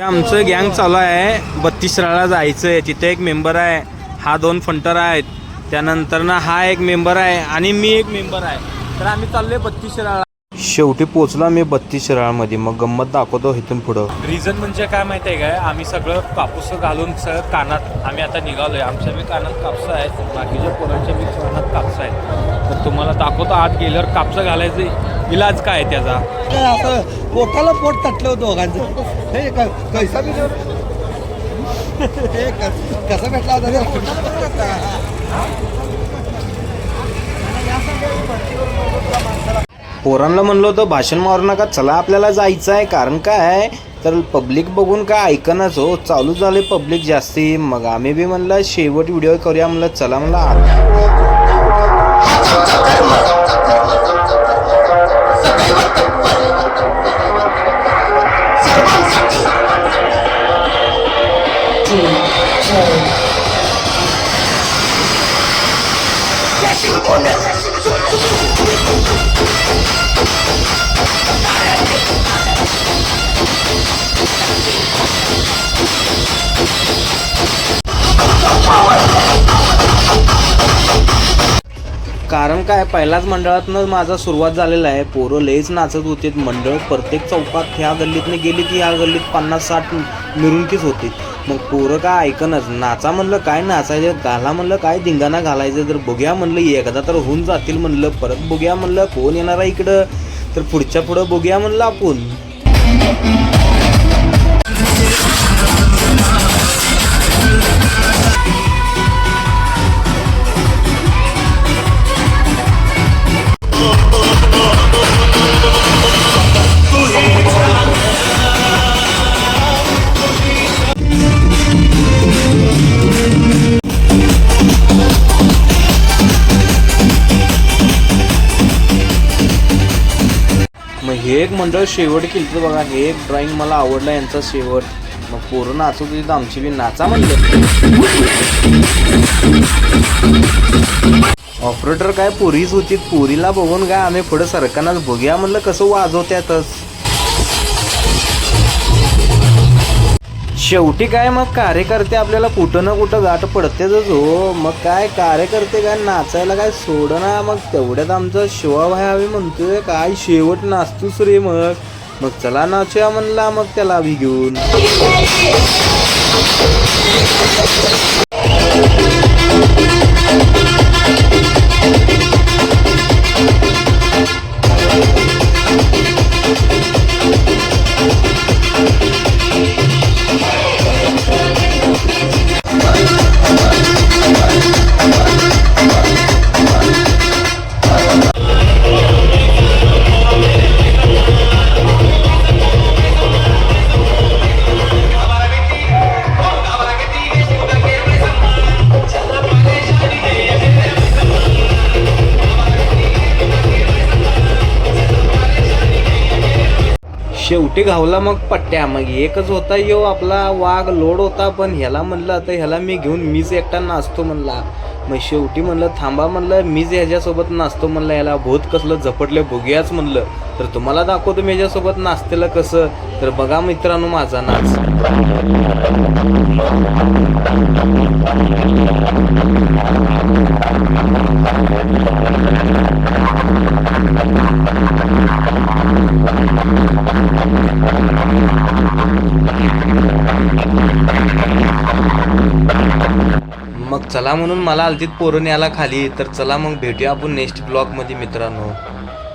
आमचं गँग चालू आहे 32 शिराळा जायचं आहे. तिथे एक मेंबर आहे, हा 2 फंटर आहेत, त्यानंतर ना हा एक मेंबर आहे आणि मी एक मेंबर आहे. तर आम्ही चाललोय 32 शिराळा. शेवटी पोचलो आम्ही 32 शिराळामध्ये. मग गंमत दाखवतो इथून पुढं. रिझन म्हणजे काय माहिती आहे काय, आम्ही सगळं कापूस घालून सगळं कानात आम्ही आता निघालोय. आमच्या मी कानात कापसं आहेत, बाकीच्या पोरांच्या मी कानात कापसं आहेत. तर तुम्हाला दाखवतो आत गेल्यावर कापसं घालायचं इलाज काय त्याचा. असं पोटाला पोट तटलं होतं दोघांचं. हे कैसा बी हे कसं भेटला होता. पोरांना म्हणलं होतं भाषण मारू नका, चला आपल्याला जायचं आहे. कारण काय तर पब्लिक बघून काय ऐकणच हो, चालू झाले पब्लिक जास्ती. मग आम्ही बी म्हणलं शेवट व्हिडिओ करूया, म्हणलं चला म्हणलं. कारण काय पहिल्याच मंडळातनं माझा सुरुवात झालेला आहे. पोरं लयच नाचत होते. मंडळ प्रत्येक चौकात ह्या गल्लीतनं गेली की ह्या गल्लीत 50-60 मिरवणुकीच होती. मग पोरं काय ऐकणच. नाचा म्हणलं काय नाचायचं, घाला म्हणलं काय धिंगाणा घालायचं. तर बघूया म्हणलं एकदा तर होऊन जातील म्हणलं, परत बघूया म्हणलं कोण येणार आहे इकडं. तर पुढच्या पुढं बघूया म्हणलं आपण. मग हे एक मंडळ शेवट केलं बघा. हे एक ड्रॉइंग मला आवडलं यांचा शेवट. मग पोरं नाचत होती तर आमची बी नाचा म्हणलं. ऑपरेटर काय पोरीच होती, पोरीला बघून काय आम्ही पुढे सरकारनाच बघूया म्हणलं कसं वाजवत्यातच. शेवटी काय मग कार्यकर्ते आपल्याला कुठं ना कुठं गाठ पडतेच हो. मग काय कार्यकर्ते काय नाचायला काय सोडना. मग तेवढ्यात आमचा शिवाभाई आम्ही म्हणतोय काय शेवट नाचतोस रे. मग चला नाचूया म्हणला. मग त्याला बी घेऊन शेवटी घावला मग पट्ट्या. मग एकच होता यो आपला वाघ लोड होता. पण ह्याला म्हणलं आता ह्याला मी घेऊन मीच एकटा नाचतो म्हणला. मग शेवटी म्हणलं थांबा म्हणलं मीच ह्याच्यासोबत नाचतो म्हणलं. याला भूत कसलं झपटले बघूयाच म्हणलं. तर तुम्हाला दाखवतो मी ह्याच्यासोबत नाचतेलं कसं. तर बघा मित्रांनो माझा नाच. मग चला म्हणून मला आलतीत पोरं न्यायला खाली. तर चला मग भेटूया आपण नेक्स्ट ब्लॉगमध्ये मित्रांनो.